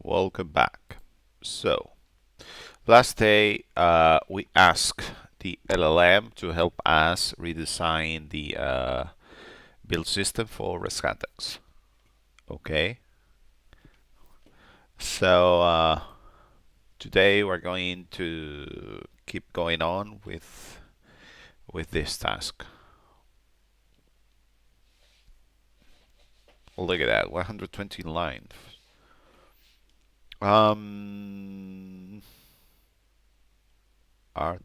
welcome back. So, last day we asked the LLM to help us redesign the build system for Rescatux. Okay, so today we're going to keep going on with this task. Look at that, 120 lines. Are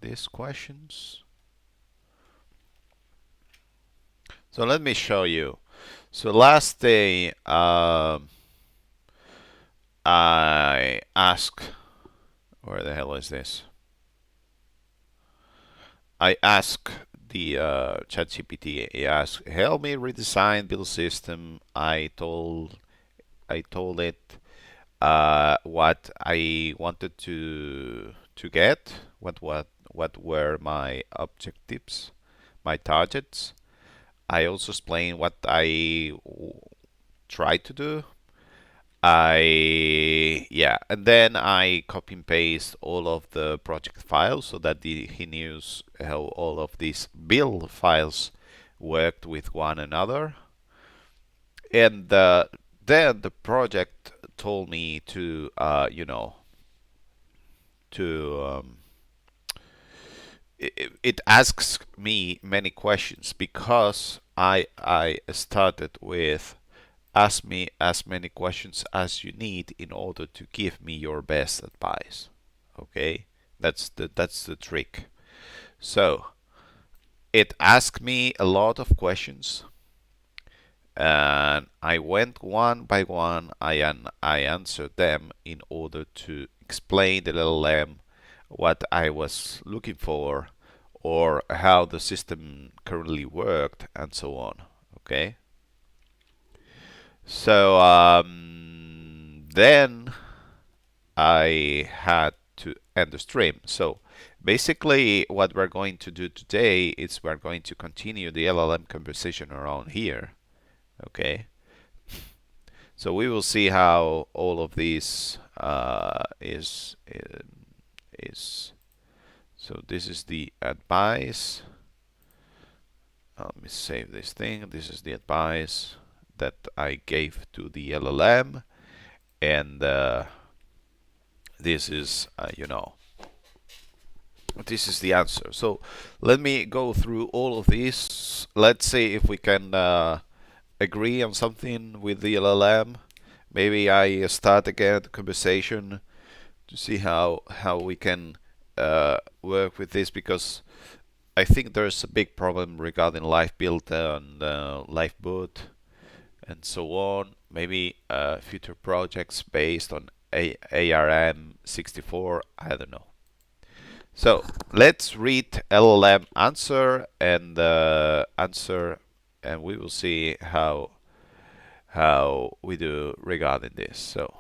these questions? So let me show you. So last day I asked, where the hell is this? I asked the ChatGPT. I asked, help me redesign build system. I told it what I wanted to get, what were my objectives, my targets. I also explained what I tried to do. And then I copy and paste all of the project files so that he knows how all of these build files worked with one another. And then the project told me to, it asks me many questions because I started with ask me as many questions as you need in order to give me your best advice. Okay, that's the trick. So it asked me a lot of questions, and I went one by one. I answered them in order to explain the LLM what I was looking for or how the system currently worked and so on. Okay. So then I had to end the stream. So basically what we're going to do today is we're going to continue the LLM conversation around here. Okay. So we will see how all of this is. So this is the advice. Let me save this thing. This is the advice that I gave to the LLM, and this is this is the answer. So let me go through all of these. Let's see if we can agree on something with the LLM. Maybe I start again the conversation to see how we can work with this, because I think there's a big problem regarding live build and live boot and so on. Maybe future projects based on ARM64. I don't know. So let's read LLM answer and and we will see how we do regarding this. So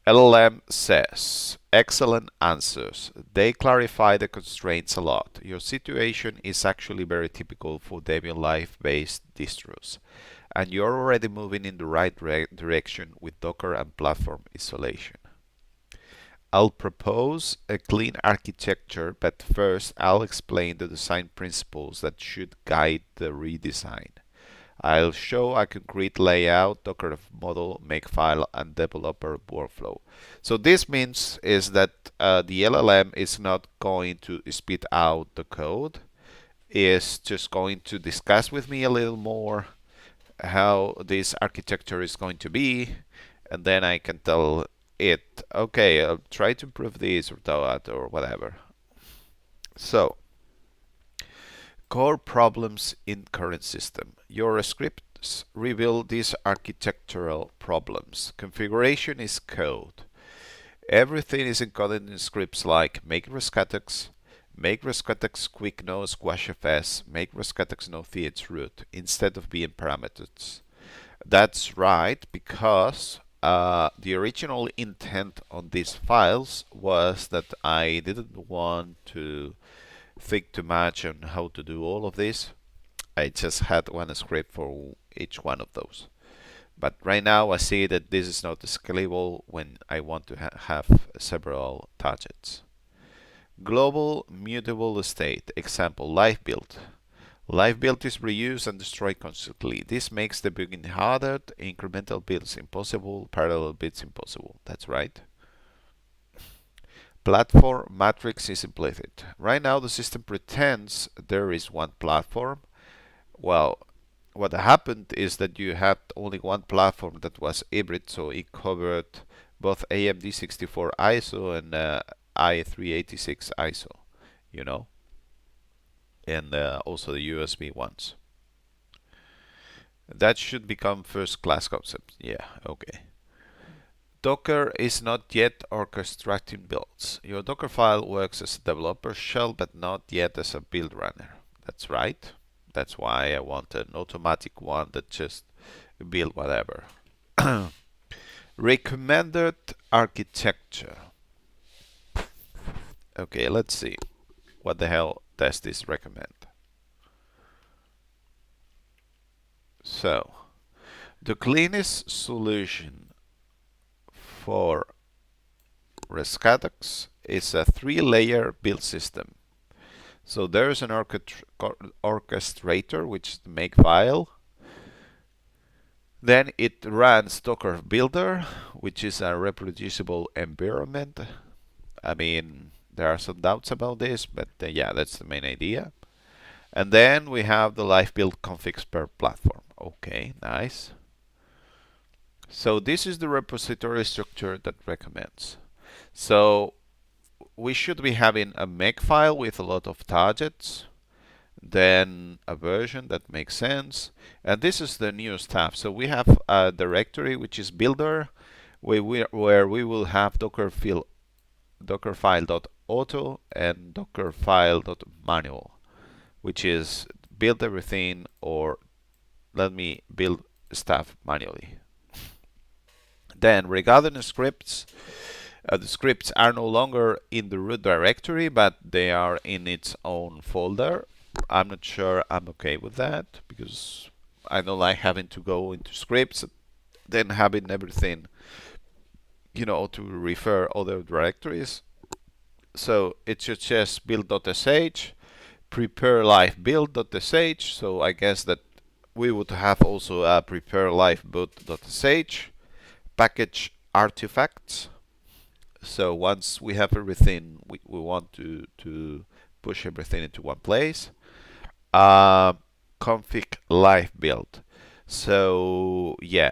LLM says, excellent answers. They clarify the constraints a lot. Your situation is actually very typical for Debian Live-based distros, and you're already moving in the right direction with Docker and platform isolation. I'll propose a clean architecture, but first I'll explain the design principles that should guide the redesign. I'll show a concrete layout, Docker model, makefile, and developer workflow. So this means is that the LLM is not going to spit out the code. It's just going to discuss with me a little more how this architecture is going to be, and then I can tell it, okay, I'll try to improve this or that or whatever. So, core problems in current system. Your scripts reveal these architectural problems. Configuration is code. Everything is encoded in scripts like make Rescatux, make Rescatux quick no squashfs, make Rescatux no throot instead of being parameters. That's right, because the original intent on these files was that I didn't want to think too much on how to do all of this. I just had one script for each one of those. But right now I see that this is not scalable when I want to have several targets. Global mutable state. Example, live build. Live build is reused and destroyed constantly. This makes debugging harder, incremental builds impossible, parallel builds impossible. That's right. Platform matrix is implicit. Right now the system pretends there is one platform. Well, what happened is that you had only one platform that was hybrid, so it covered both AMD 64 ISO and i386 ISO, you know, and also the USB ones. That should become first class concept. Yeah, okay. Docker is not yet orchestrating builds. Your Docker file works as a developer shell, but not yet as a build runner. That's right. That's why I want an automatic one that just build whatever. Recommended architecture. Okay, let's see. What the hell does this recommend? So, the cleanest solution for Rescatux is a 3-layer build system. So there is an orchestrator, which is the make file. Then it runs Docker Builder, which is a reproducible environment. I mean, there are some doubts about this, but yeah, that's the main idea. And then we have the live build configs per platform. Okay, nice. So this is the repository structure that recommends. So we should be having a make file with a lot of targets, then a version that makes sense, and this is the new stuff. So we have a directory which is builder, where we will have dockerfile.auto and dockerfile.manual, which is build everything or let me build stuff manually. Then regarding the scripts are no longer in the root directory, but they are in its own folder. I'm not sure I'm okay with that, because I don't like having to go into scripts, then having everything, you know, to refer other directories. So it should just build.sh, prepare live build.sh. So I guess that we would have also a prepare live boot.sh, package artifacts. So once we have everything, we want to push everything into one place. Config live build. So yeah,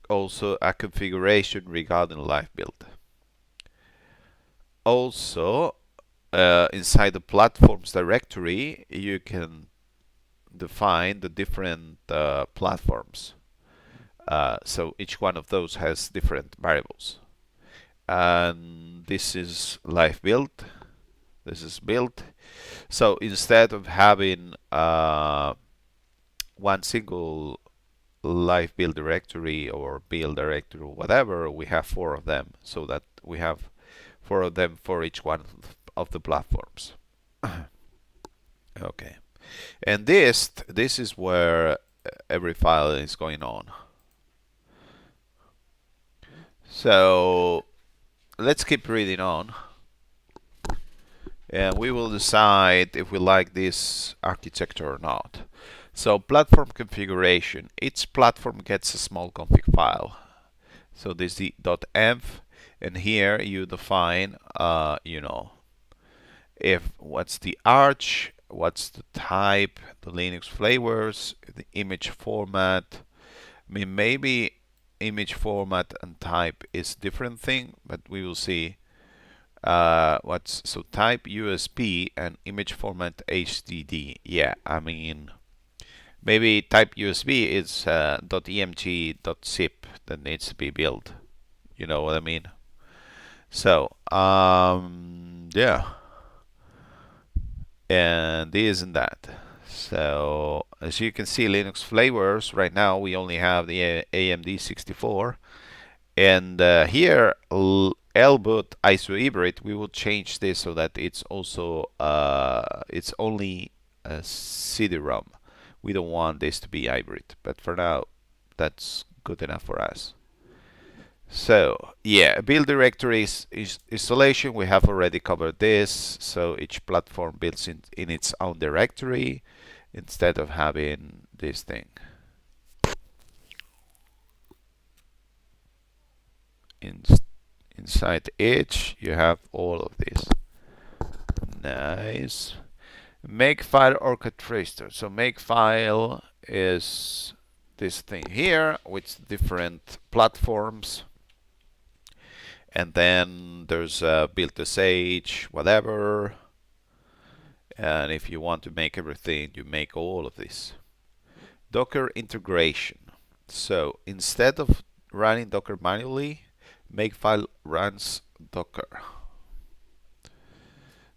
also a configuration regarding live build. Also, inside the platforms directory, you can define the different platforms. So each one of those has different variables. And this is live build. This is build. So instead of having one single live build directory or build directory or whatever, we have 4 of them, so that we have 4 of them for each one of the platforms. Okay, and this is where every file is going on. So let's keep reading on, and we will decide if we like this architecture or not. So platform configuration, each platform gets a small config file. So this is the .env, and here you define, you know, if what's the arch, what's the type, the Linux flavors, the image format. I mean, maybe image format and type is different thing, but we will see. So type USB and image format HDD. Yeah, I mean, maybe type USB is .emg.zip that needs to be built. You know what I mean? So yeah, and this and that. So as you can see, Linux flavors right now we only have the AMD 64, and here lboot ISO hybrid, we will change this so that it's also it's only a CD-ROM. We don't want this to be hybrid, but for now that's good enough for us. So yeah, build directories is installation. We have already covered this. So each platform builds in its own directory instead of having this thing. Inside each, you have all of this. Nice. Makefile orchestrator. So makefile is this thing here with different platforms. And then there's build-to-sage, whatever. And if you want to make everything, you make all of this. Docker integration. So instead of running Docker manually, Makefile runs Docker.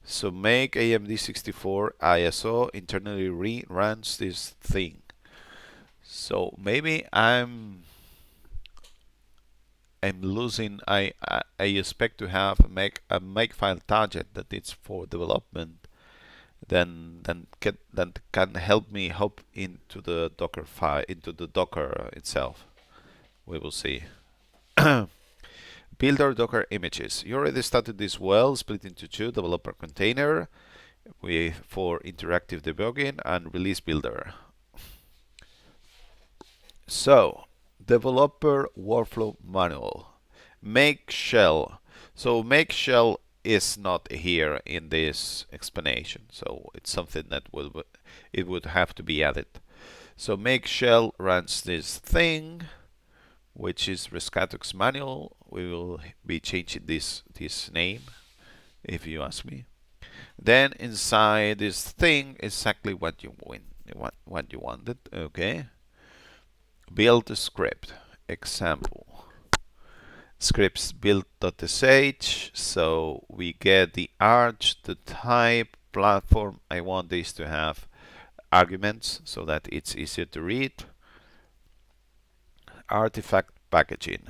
So make AMD64 ISO internally runs this thing. So maybe I'm losing. I expect to have a Makefile target that it's for development. Then can help me hop into the Docker file, into the Docker itself. We will see. Build our Docker images. You already started this well, split into two: developer container for interactive debugging and release builder. So, developer workflow manual. Make shell. So make shell is not here in this explanation. So it's something that it would have to be added. So make shell runs this thing, which is Rescatux manual. We will be changing this name, if you ask me. Then inside this thing, exactly what you wanted. Okay. Build a script. Example. Scripts build.sh. So we get the arch, the type, platform. I want this to have arguments so that it's easier to read. Artifact packaging.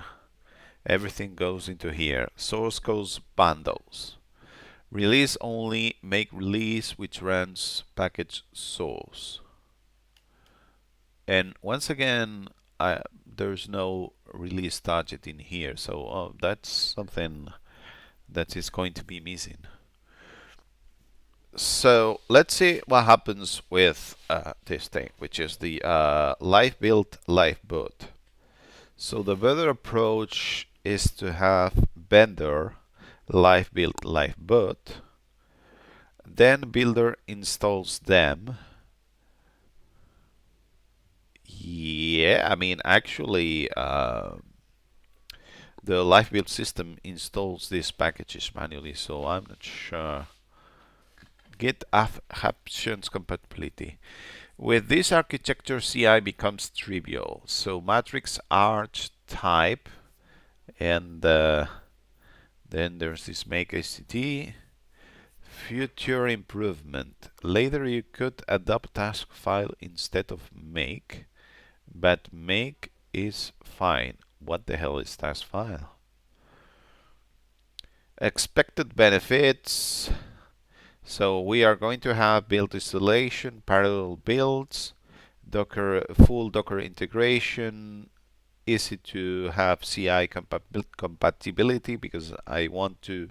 Everything goes into here. Source codes bundles. Release only, make release, which runs package source. And once again, there's no release target in here, so that's something that is going to be missing. So let's see what happens with this thing, which is the live build, live boot. So the better approach is to have vendor live build, live boot. Then builder installs them. Yeah, I mean, actually, the live build system installs these packages manually, so I'm not sure. Git options compatibility. With this architecture, CI becomes trivial. So matrix arch type, and then there's this make ACT. Future improvement. Later you could adopt task file instead of make, but make is fine. What the hell is task file? Expected benefits. So we are going to have build installation, parallel builds, Docker, full Docker integration, easy to have CI compatibility because I want to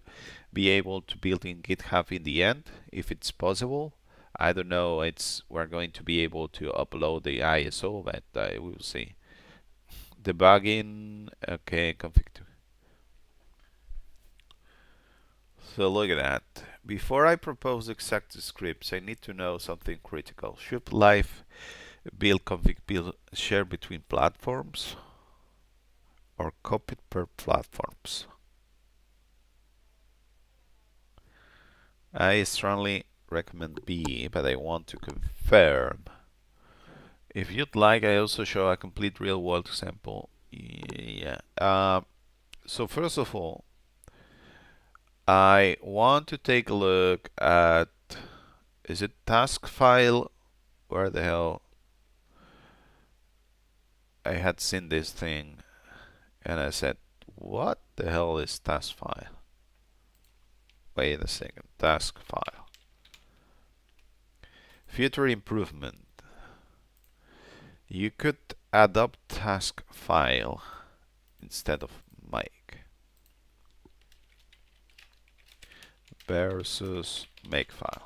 be able to build in GitHub in the end if it's possible. I don't know, we're going to be able to upload the ISO, but I will see. Debugging, okay, config. So look at that. Before I propose exact scripts, I need to know something critical. Should live build config build share between platforms or copied per platforms? I strongly recommend B, but I want to confirm. If you'd like, I also show a complete real-world example. Yeah. So first of all, I want to take a look at, is it task file? Where the hell? I had seen this thing and I said, what the hell is task file? Wait a second, task file. Future improvement. You could adopt task file instead of make versus make file.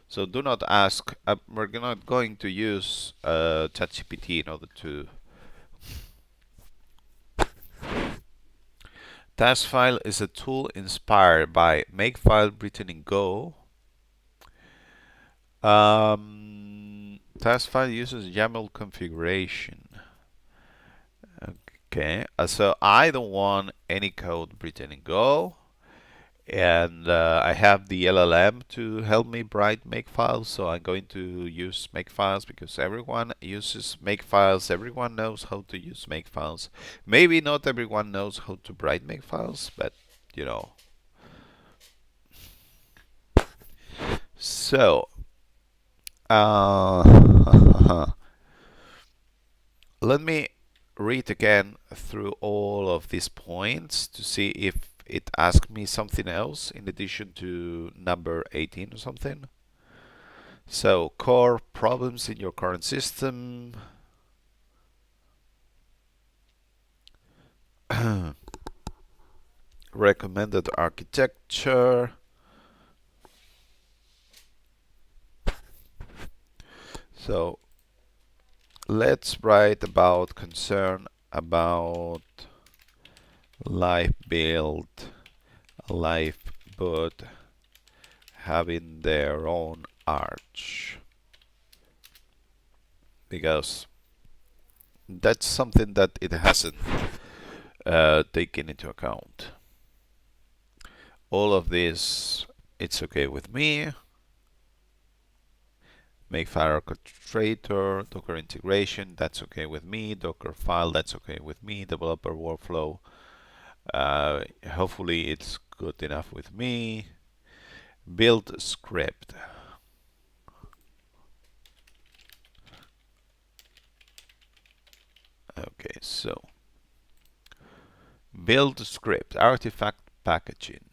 So do not ask, we're not going to use ChatGPT in order to. Task file is a tool inspired by Makefile written in Go. Task file uses YAML configuration. Okay, so I don't want any code written in Go, and I have the LLM to help me write makefiles, so I'm going to use makefiles because everyone uses makefiles. Everyone knows how to use makefiles. Maybe not everyone knows how to write makefiles, but you know. So, let me read again through all of these points to see if it asks me something else in addition to number 18 or something. So, core problems in your current system. Recommended architecture. So, let's write about concern about live build, live boot having their own arch, because that's something that it hasn't taken into account. All of this, it's okay with me. Makefile orchestrator, Docker integration, that's okay with me. Docker file, that's okay with me. Developer workflow, hopefully it's good enough with me. Build script. Okay, so build script, artifact packaging.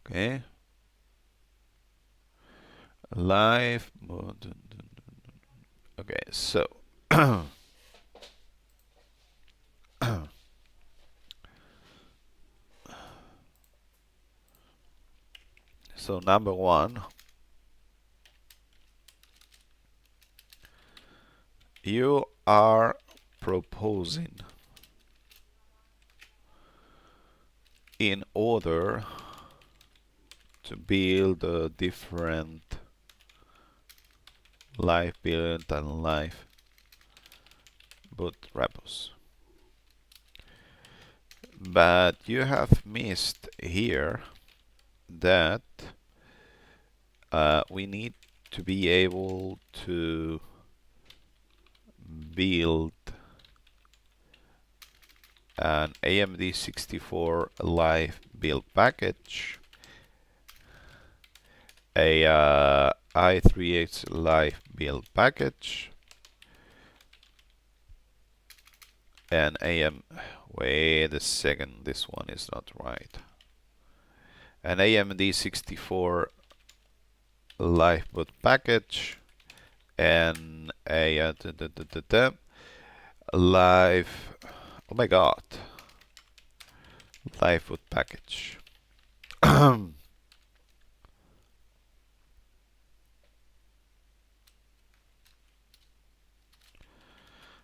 Okay. Live mode. Okay, so so number one, you are proposing in order to build a different live build and live boot repos. But you have missed here that we need to be able to build an AMD 64 live build package, a i3X live build package, and wait a second, this one is not right. An AMD 64 live boot package and a live, oh my god, live boot package.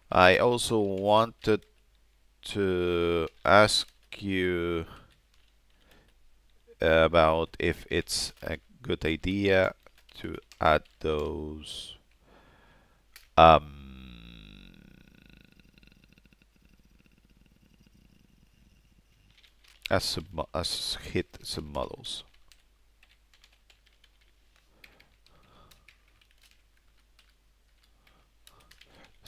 I also wanted to ask you about if it's a good idea to add those as hit submodels.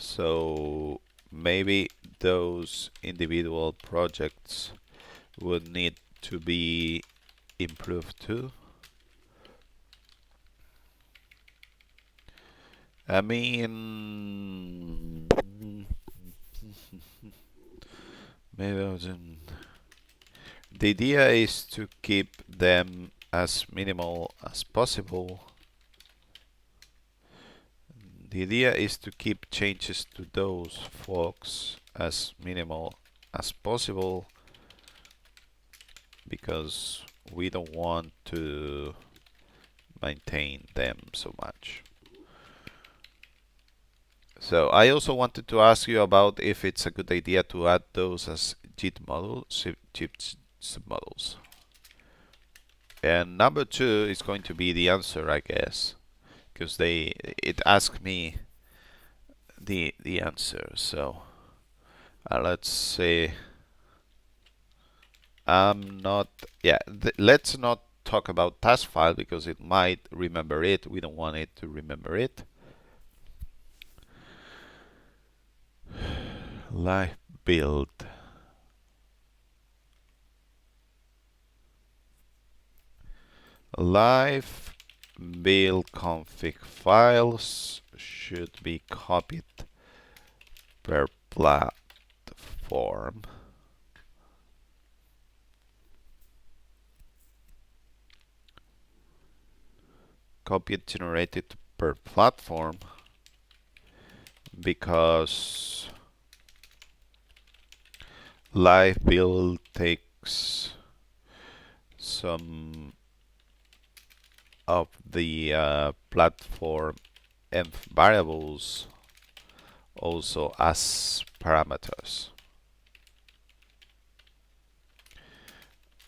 So maybe those individual projects would need to be improved too. I mean, maybe the idea is to keep them as minimal as possible. The idea is to keep changes to those folks as minimal as possible because we don't want to maintain them so much. So I also wanted to ask you about if it's a good idea to add those as JIT models, JIT submodels. And number 2 is going to be the answer, I guess, because it asked me the answer. So let's say I'm not. Yeah, let's not talk about task file because it might remember it. We don't want it to remember it. Live build. Live build config files should be copied per platform. Copied generated per platform because live build takes some of the platform env variables also as parameters.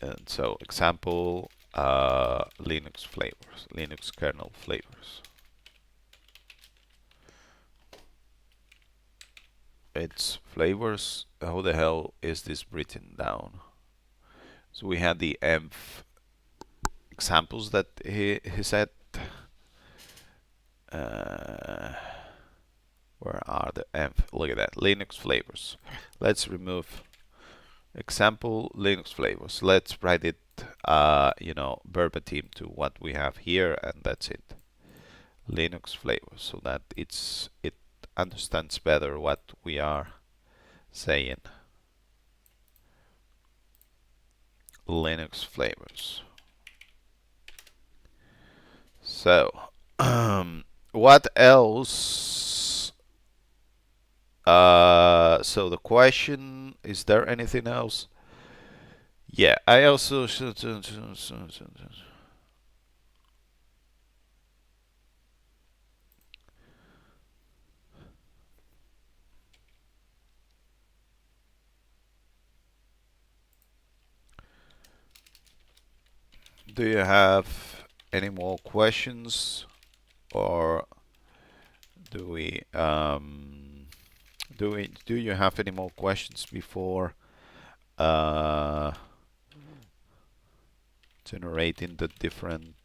And so example, Linux flavors, Linux kernel flavors. It's flavors. How the hell is this written down? So we had the env examples that he said. Where are the env? Look at that, Linux flavors. Let's remove example Linux flavors. Let's write it, verbatim to what we have here, and that's it. Linux flavors, so that it understands better what we are saying. Linux flavors. So, what else? So the question, is there anything else? Yeah, I also should. Do you have any more questions, or do you have any more questions before generating the different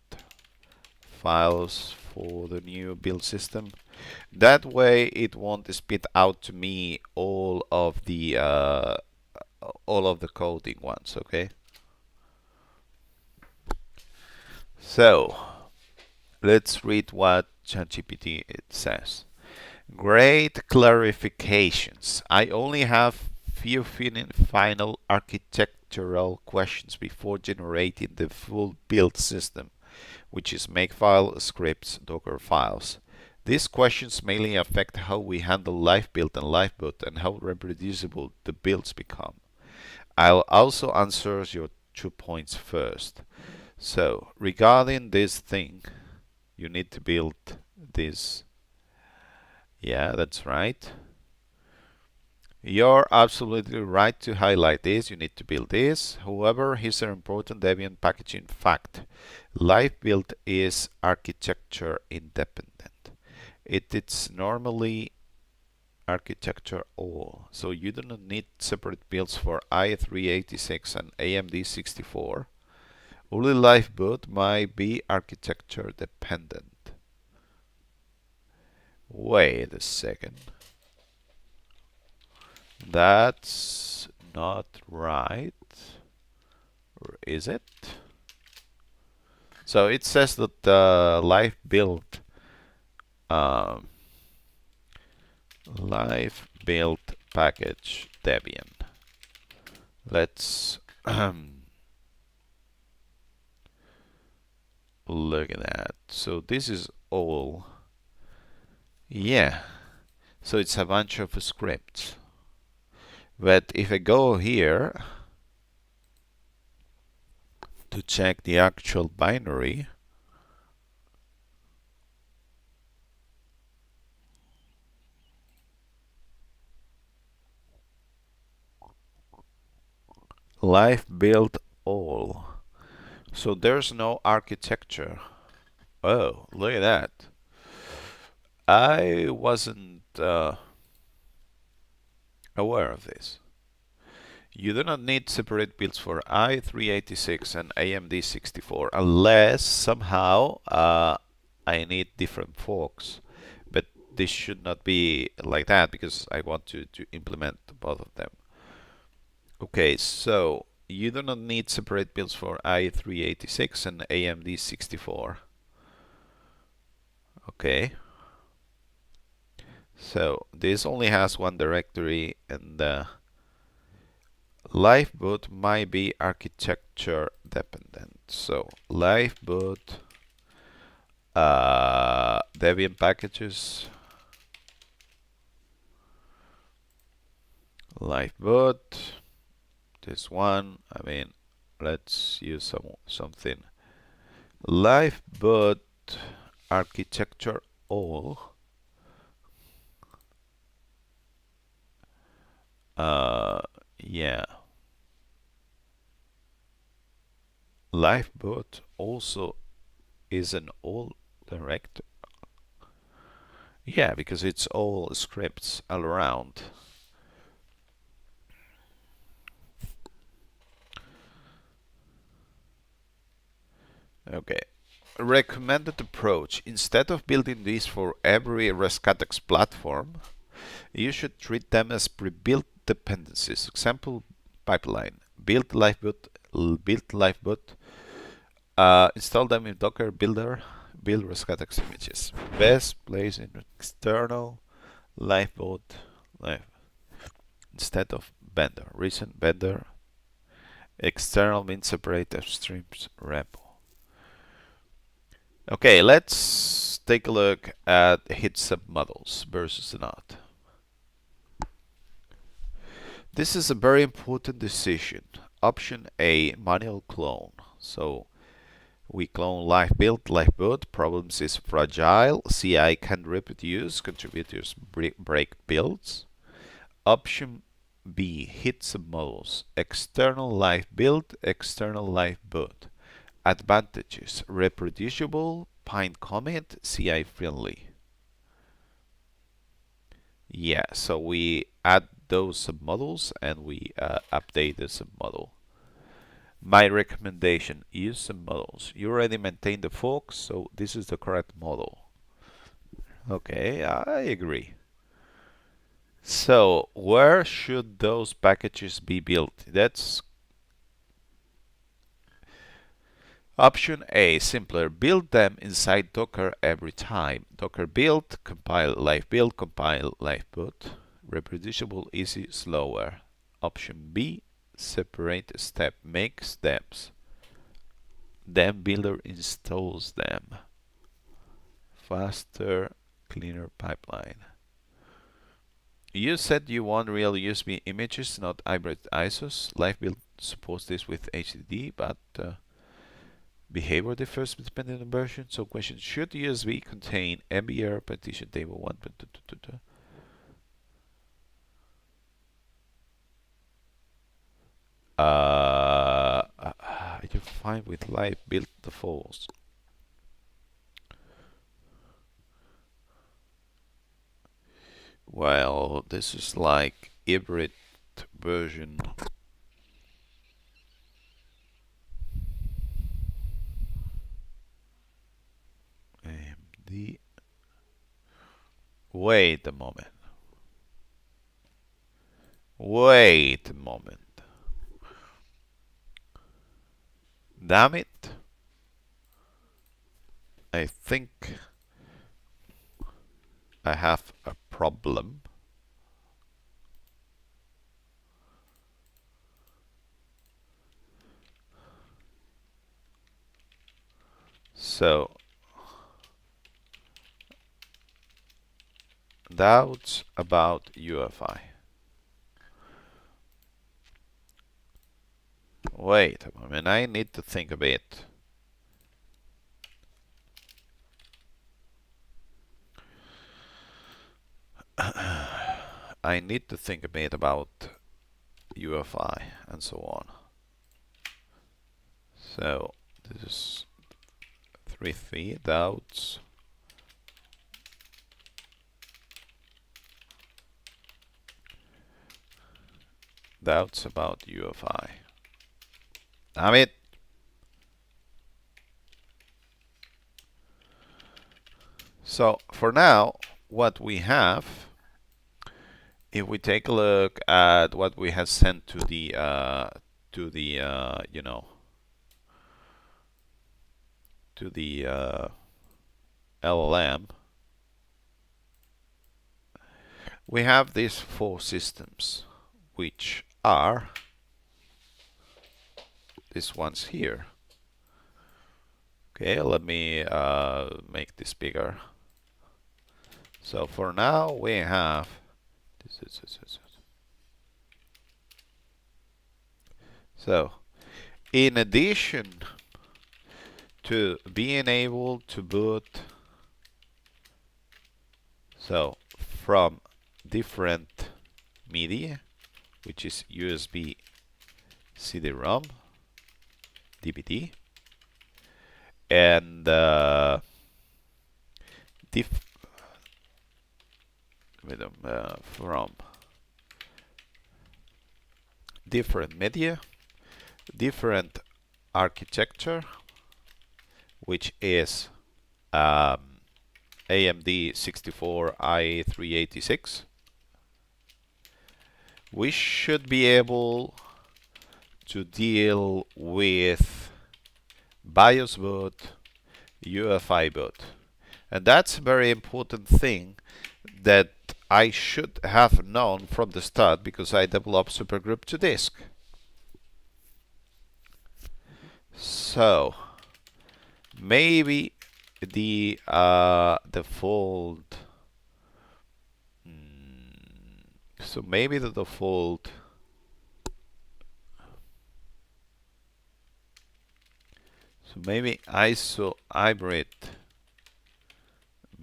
files for the new build system? That way it won't spit out to me all of the coding ones, okay? So let's read what ChatGPT it says. Great clarifications. I only have few final architectural questions before generating the full build system, which is makefile, scripts, Docker files. These questions mainly affect how we handle live build and live boot and how reproducible the builds become. I'll also answer your 2 points first. So, regarding this thing, you need to build this. Yeah, that's right. You're absolutely right to highlight this. You need to build this. However, here's an important Debian packaging fact. Live build is architecture independent. It's normally architecture all. So you do not need separate builds for i386 and AMD64. Only live boot might be architecture dependent. Wait a second. That's not right. Or is it? So it says that the live build package Debian. Let's look at that. So this is all Yeah, so it's a bunch of scripts. But if I go here to check the actual binary, life build all. So there's no architecture. Oh, look at that. I wasn't aware of this. You do not need separate builds for i386 and AMD64 unless somehow I need different forks. But this should not be like that because I want to implement both of them. Okay, so you do not need separate builds for i386 and AMD64. Okay. So this only has one directory, and lifeboot might be architecture dependent. So lifeboot, Debian packages, lifeboot. This one, I mean, let's use something. Lifeboot architecture all. Yeah. Lifeboot also is an all directory. Yeah, because it's all scripts all around. Okay. Recommended approach. Instead of building these for every Rescatux platform, you should treat them as pre-built dependencies. Example pipeline. Build lifeboot. Install them in Docker Builder. Build Rescatux images. Best place in external lifeboot. Instead of vendor. Recent vendor. External means separate upstreams repo. Okay, let's take a look at hit submodels versus not. This is a very important decision. Option A, manual clone. So we clone lifeboot. Problems is fragile. CI can reproduce. Contributors break builds. Option B, hit submodels. External lifebuild, external lifeboot. Advantages: reproducible, pine commit, CI friendly. Yeah, so we add those submodels and we update the submodel. My recommendation: use submodels. You already maintain the forks, so this is the correct model. Okay, I agree. So where should those packages be built? That's option A, simpler. Build them inside Docker every time. Docker build, compile lifeboot. Reproducible, easy, slower. Option B, separate step. Make steps. Then builder installs them. Faster, cleaner pipeline. You said you want real USB images, not hybrid ISOs. Lifebuild supports this with HDD, but behavior differs depending on version. So question: should USB contain MBR partition table 1? You're fine with live build defaults. Well, this is like hybrid version. AMD. Wait a moment. Wait a moment. Damn it. I think I have a problem. So Doubts about UEFI. Wait a moment, I need to think a bit. I need to think a bit about UEFI and so on. So this is 3 doubts. Doubts about UEFI. Damn it. So for now, what we have, if we take a look at what we have sent to the you know, to the LLM, we have these 4 systems, which are these ones here. Okay, let me make this bigger. So for now, we have this. So in addition to being able to boot from different media, which is USB CD-ROM, DVD, and from different media, different architecture, which is AMD 64i386. We should be able to deal with BIOS boot, UEFI boot. And that's a very important thing that I should have known from the start because I developed supergroup to disk. So maybe the default. So maybe the default. So maybe ISO hybrid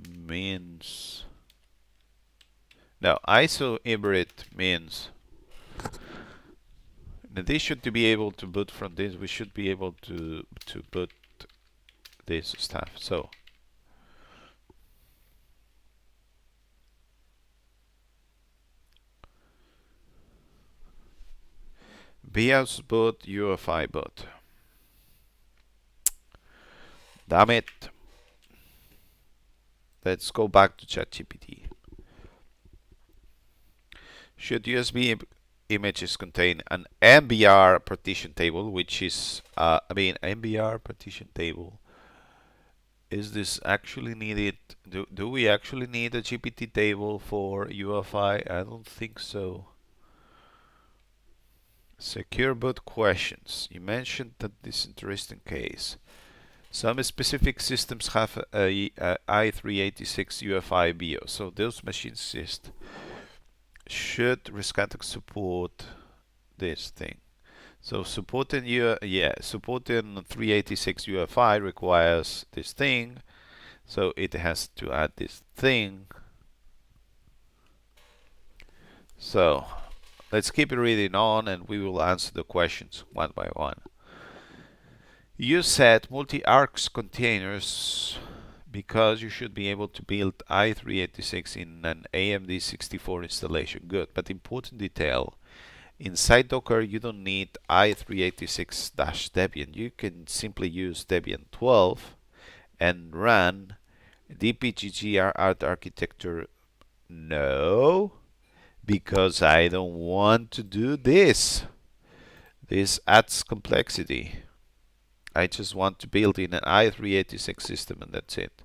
means. Now ISO hybrid means. In addition to be able to boot from this, we should be able to boot this stuff. So BIOS boot, UEFI boot. Damn it. Let's go back to ChatGPT. Should USB images contain an MBR partition table, which is, MBR partition table. Is this actually needed? Do we actually need a GPT table for UEFI? I don't think so. Secure boot questions. You mentioned that this interesting case. Some specific systems have a i386 UEFI BIOS, so those machines exist. Should Rescatux support this thing? So supporting 386 UEFI requires this thing, so it has to add this thing. So let's keep reading on and we will answer the questions one by one. You said multi-arcs containers because you should be able to build i386 in an AMD 64 installation. Good, but important detail. Inside Docker, you don't need i386-Debian. You can simply use Debian 12 and run dpggr architecture. No, because I don't want to do this. This adds complexity. I just want to build in an i386 system and that's it.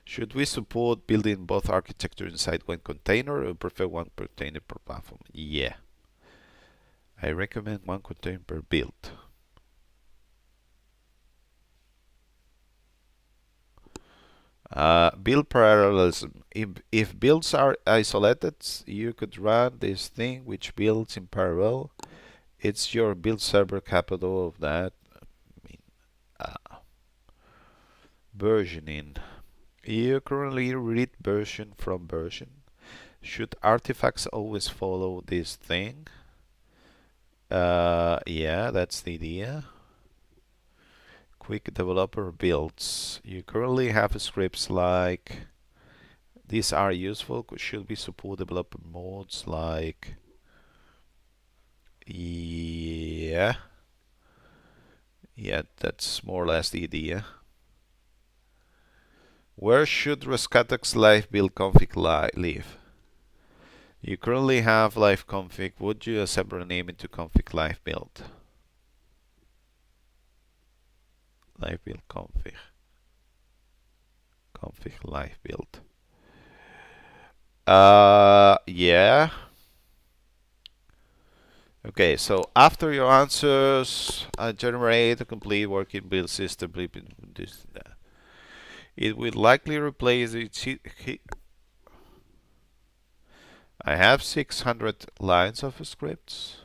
Should we support building both architecture inside one container or prefer one container per platform? Yeah. I recommend one container per build. Build parallelism. If builds are isolated, you could run this thing which builds in parallel. It's your build server capital of that. I mean, versioning. You currently read version from version. Should artifacts always follow this thing? Yeah, that's the idea. Quick developer builds. You currently have scripts like these are useful, should be support developer modes like yeah, that's more or less the idea. Where should Rescatux live build config live? You currently have live config. Would you accept rename it to config live build? Live build config live build. Yeah. Okay, so after your answers, generate a complete working build system. It will likely replace it. I have 600 lines of scripts.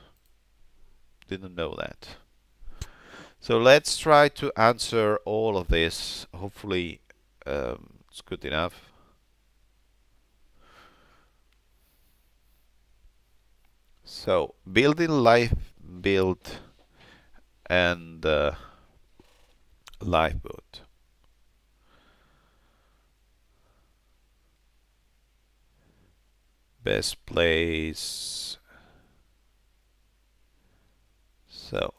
Didn't know that. So let's try to answer all of this. Hopefully, it's good enough. So building live build and live boot. Best place. So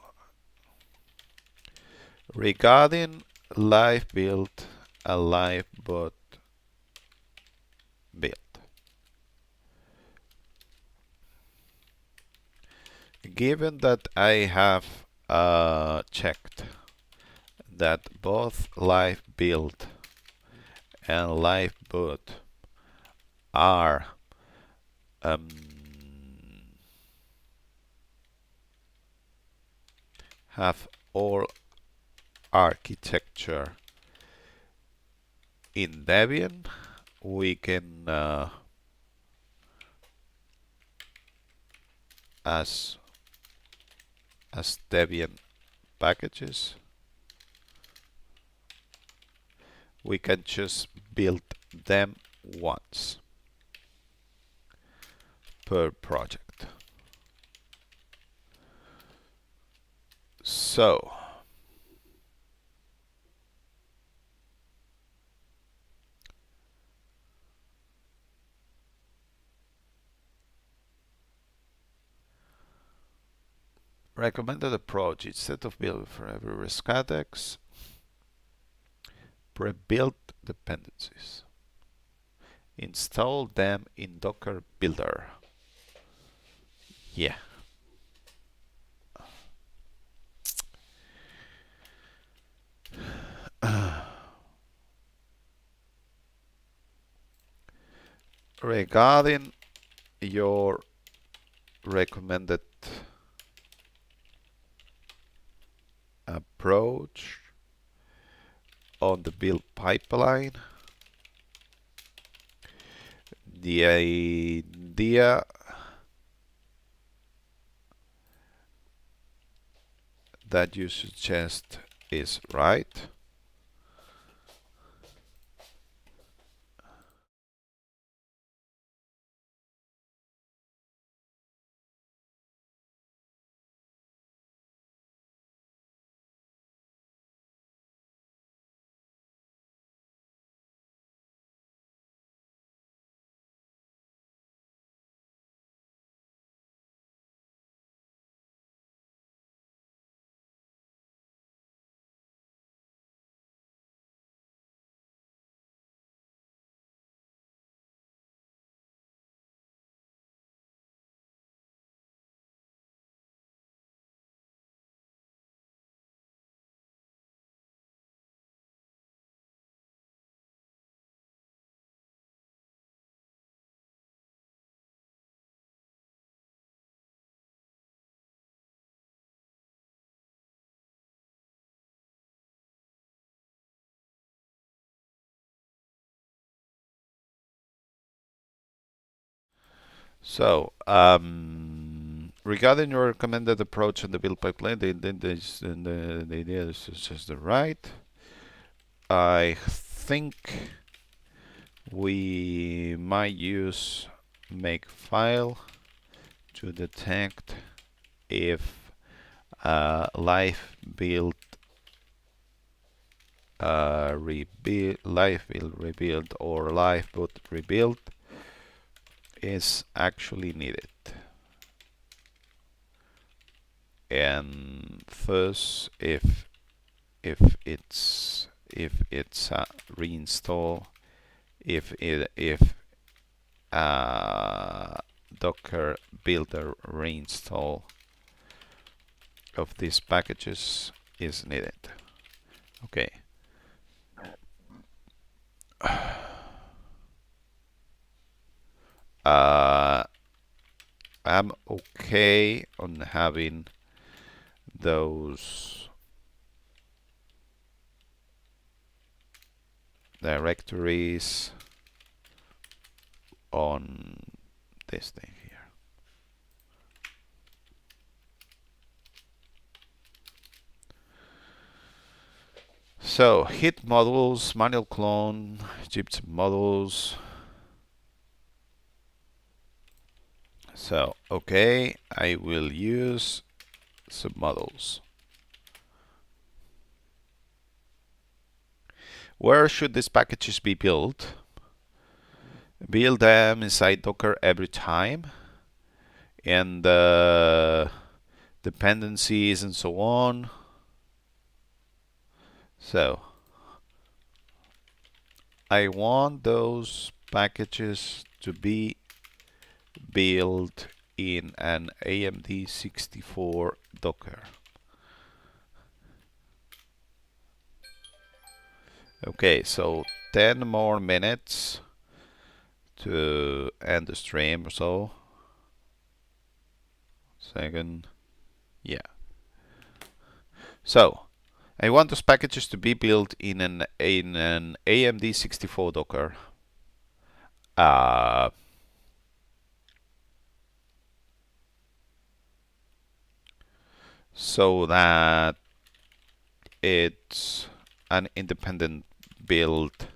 regarding live build, a live boot build. Given that I have checked that both live build and live boot are have all architecture in Debian, we can as Debian packages, we can just build them once per project. So recommended approach, instead of building for every Rescatux, pre-build dependencies. Install them in Docker Builder. Yeah. Regarding your recommended approach on the build pipeline, the idea that you suggest is right. So, regarding your recommended approach in the build pipeline, the idea is just the right. I think we might use makefile to detect if live build rebuild or live boot rebuild is actually needed. And thus, if it's a reinstall, if Docker builder reinstall of these packages is needed. Okay. I'm okay on having those directories on this thing here. So hit models, manual clone, gypsum models. So okay, I will use submodels. Where should these packages be built? Build them inside Docker every time, and dependencies and so on. So I want those packages to be built in an AMD64 Docker. Okay, so 10 more minutes to end the stream or so. Second, yeah. So I want those packages to be built in an AMD64 Docker. So that it's an independent build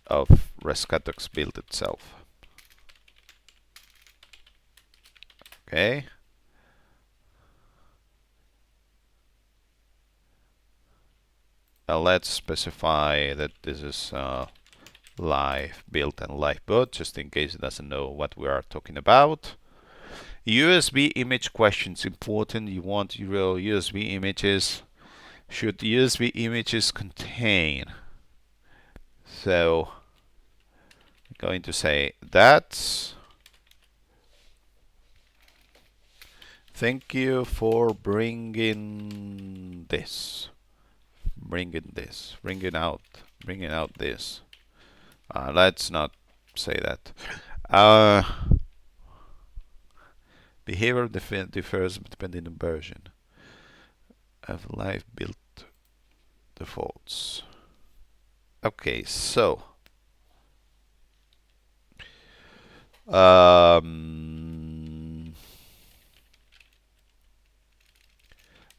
of Rescatux build itself. Okay. Let's specify that this is live build and live boot, just in case it doesn't know what we are talking about. USB image questions important. You want your USB images. Should USB images contain? So I'm going to say that. Thank you for bringing this. Bringing out this. Let's not say that. Behavior differs depending on version of live built defaults. Okay, so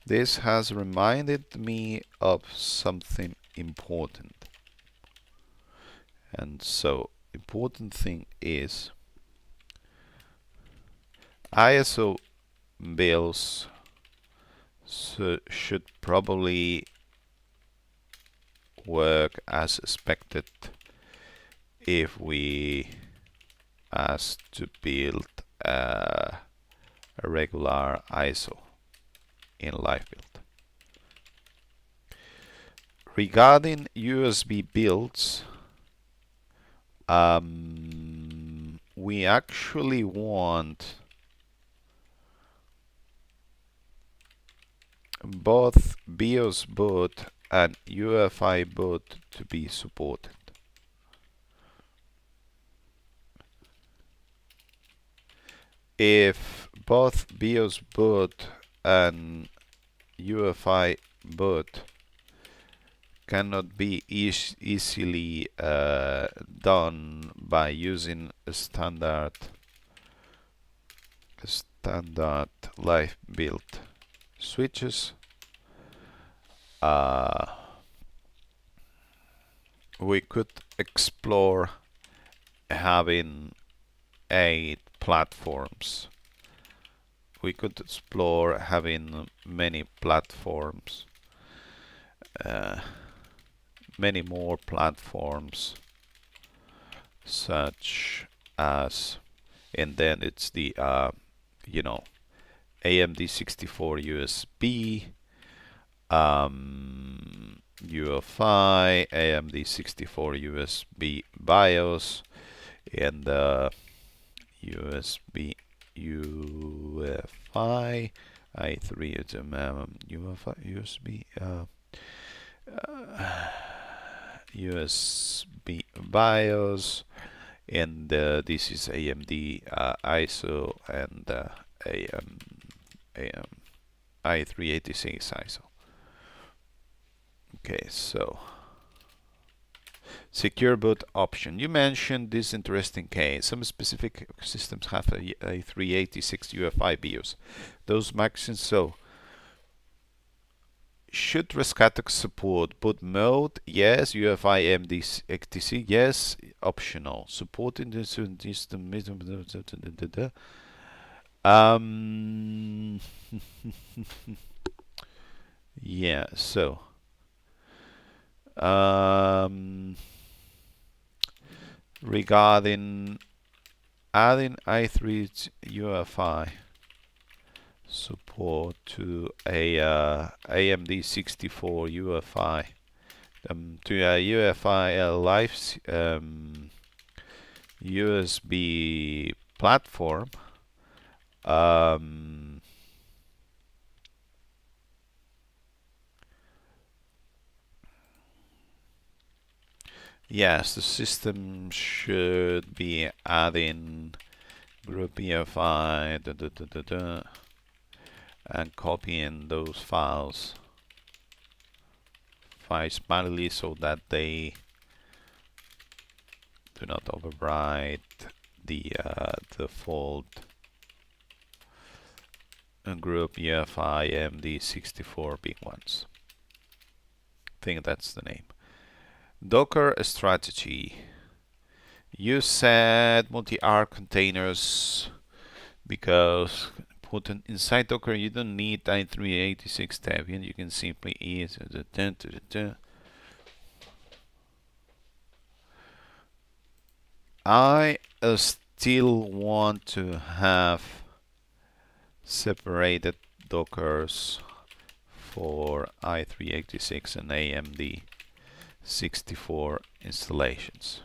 this has reminded me of something important. And so important thing is ISO builds should probably work as expected if we ask to build a regular ISO in live build. Regarding USB builds, we actually want both BIOS boot and UEFI boot to be supported. If both BIOS boot and UEFI boot cannot be easily done by using a standard standard live build switches. We could explore having 8 platforms. We could explore having many platforms, many more platforms, such as, and then it's the AMD 64 USB, UEFI, AMD 64 USB BIOS, and USB UEFI i3 is UEFI USB USB BIOS, and this is AMD ISO and AM i386 ISO. Okay, so secure boot option. You mentioned this interesting case. Some specific systems have a 386 UEFI BIOS. Those maximums. So, should Rescatux support boot mode? Yes. UEFI MD80? Yes. Optional. Supporting the system. Yeah. So. Regarding adding i3 UEFI support to a AMD 64 UEFI to a UEFI live USB platform. Yes, the system should be adding group EFI and copying those files manually so that they do not overwrite the default group EFI MD64 big ones. I think that's the name. Docker strategy. You said multi-arc containers because put inside Docker you don't need i386 Debian. You can simply use I still want to have separated Dockers for i386 and AMD 64 installations.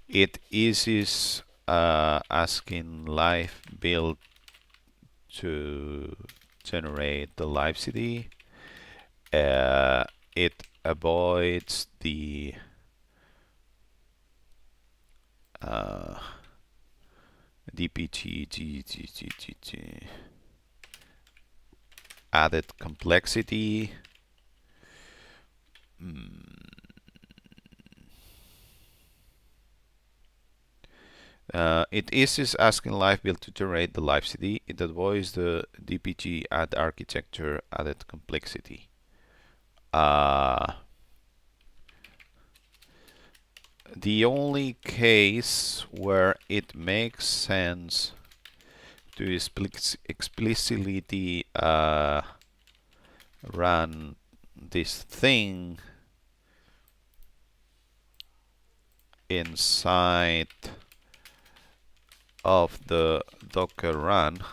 It is asking live build to generate the live CD. It avoids the DPG added complexity. It is asking live build to generate the live CD. It avoids the DPG add architecture added complexity. The only case where it makes sense to explicitly run this thing inside of the Docker run,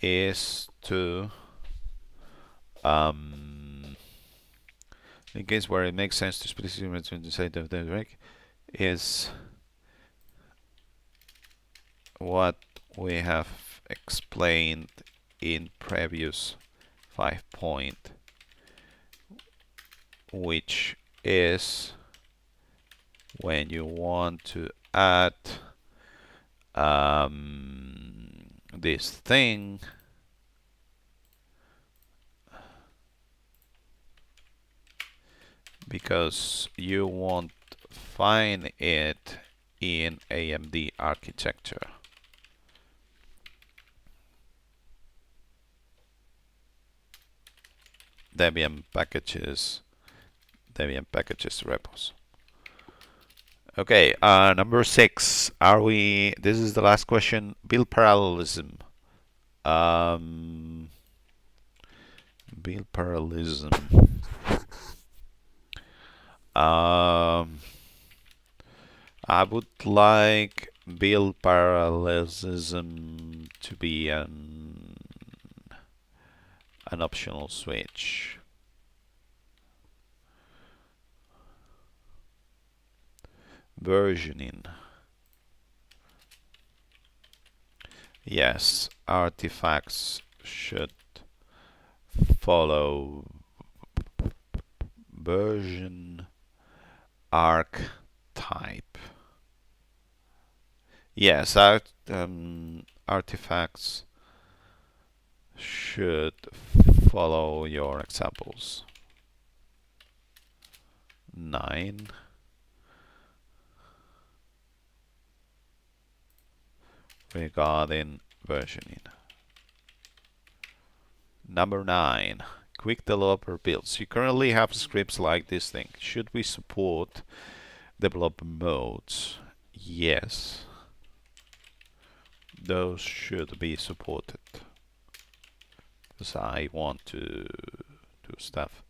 is to in case where it makes sense to explicitly inside of the direct is what we have explained in previous 5 point, which is when you want to add this thing because you won't find it in AMD architecture. Debian packages repos. Okay, number 6. This is the last question. Build parallelism. Build parallelism. I would like build parallelism to be an optional switch. Versioning. Yes, artifacts should follow version archetype. Yes, artifacts should follow your examples. 9. Regarding versioning. Number 9. Quick developer builds. You currently have scripts like this thing. Should we support developer modes? Yes. Those should be supported. Because I want to do stuff.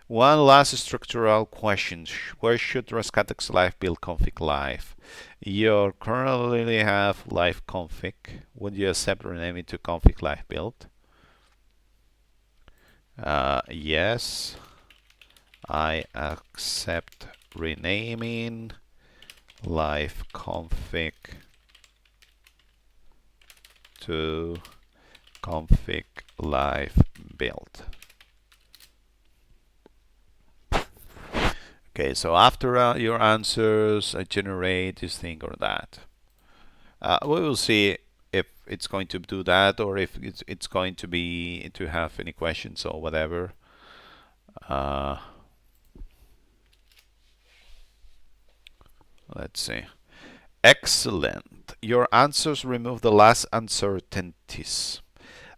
One last structural question. Where should Rescatux live build config live? You currently have live config. Would you accept renaming to config live build? Yes. I accept renaming live config to config live build. Okay, so after your answers, I generate this thing or that. We will see if it's going to do that or if it's going to be to have any questions or whatever. Let's see. Excellent. Your answers remove the last uncertainties.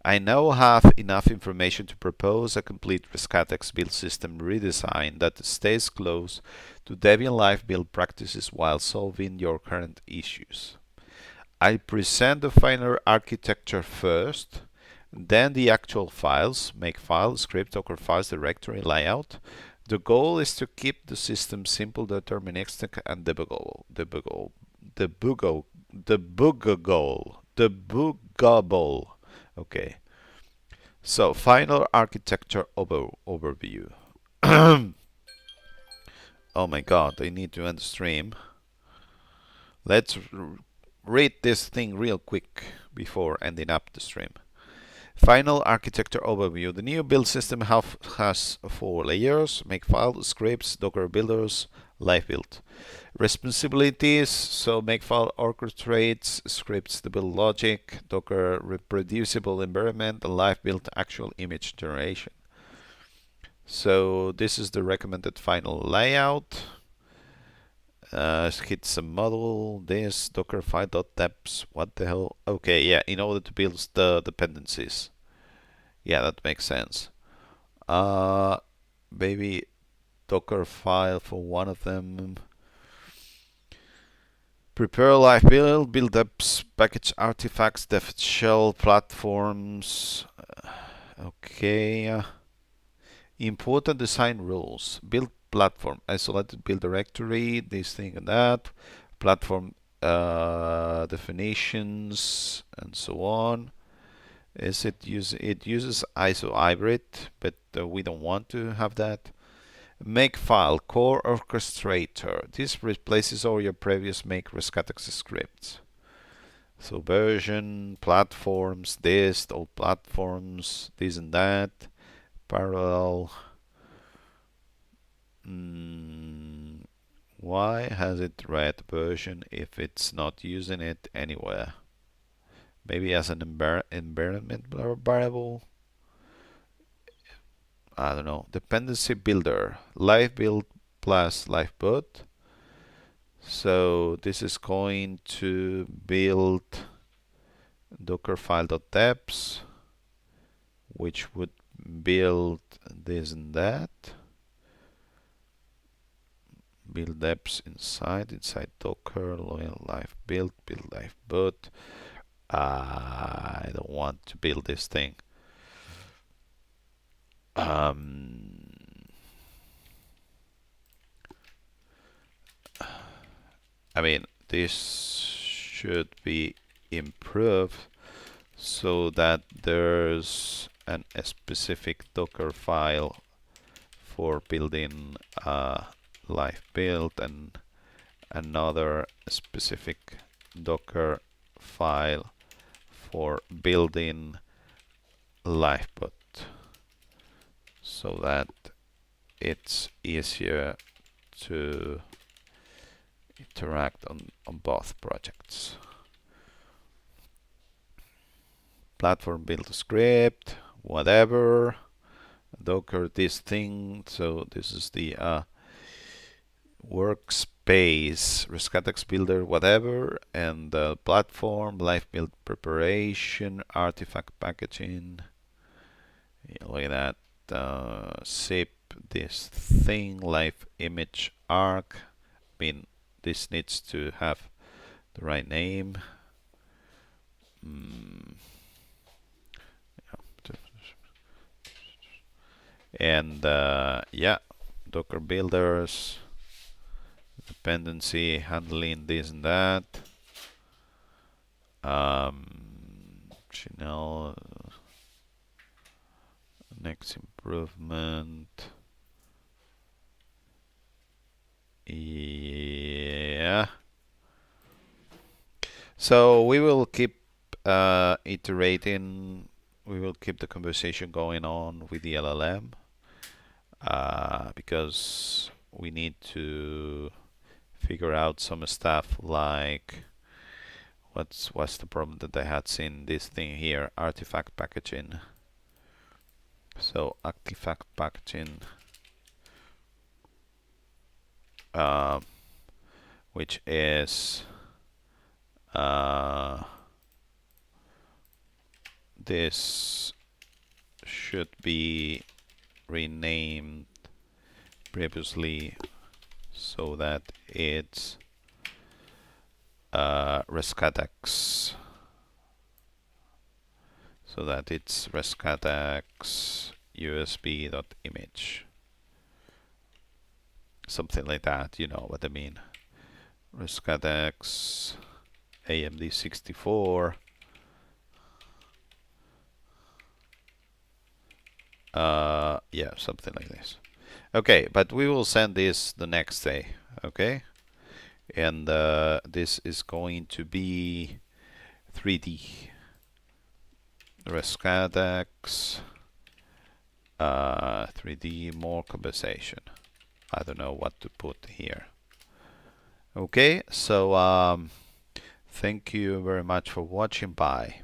I now have enough information to propose a complete Rescatux build system redesign that stays close to Debian live build practices while solving your current issues. I present the final architecture first, then the actual files, makefile, script, Docker files, directory, layout. The goal is to keep the system simple, deterministic, and debuggable. Okay. So, final architecture overview. Oh my god, I need to end the stream. Let's read this thing real quick before ending up the stream. Final architecture overview. The new build system has 4 layers: makefile, scripts, Docker builders, live build. Responsibilities: so makefile orchestrates, scripts the build logic, Docker reproducible environment, and live build actual image generation. So this is the recommended final layout. Hit some model, this Docker file.deps, what the hell? Okay, yeah, in order to build the dependencies. Yeah, that makes sense. Maybe Docker file for one of them. Prepare live build, build apps, package artifacts, dev shell, platforms. Okay. Important design rules. Build platform, isolated build directory, this thing and that. Platform definitions and so on. It uses ISO hybrid, but we don't want to have that. Makefile core orchestrator. This replaces all your previous make Rescatux scripts. So version, platforms, this, all platforms, this and that, parallel. Why has it read version if it's not using it anywhere? Maybe as an environment variable? I don't know. Dependency builder. Live build plus live boot. So this is going to build dockerfile.deps, which would build this and that. Build deps inside Docker, loyal live build live boot. I don't want to build this thing. I mean, this should be improved so that there's a specific Docker file for building live build and another specific Docker file for building lifeboot, so that it's easier to interact on both projects. Platform build a script, whatever. Docker this thing. So this is the workspace, Rescatux builder, whatever, and the platform, live build preparation, artifact packaging. Yeah, look at that. Zip this thing, live image arc. I mean, this needs to have the right name. And yeah, Docker builders, dependency, handling this and that. Chanel, next improvement. Yeah. So we will keep iterating. We will keep the conversation going on with the LLM because we need to figure out some stuff like what's the problem that I had seen this thing here, artifact packaging. So artifact packaging, which is this should be renamed previously so that it's Rescatux, so that it's Rescatux usb.image, something like that. You know what I mean. Rescatux AMD64 yeah, something like this. Okay, but we will send this the next day. Okay, and this is going to be 3D Rescatux 3D more conversation. I don't know what to put here. Okay, so thank you very much for watching. Bye.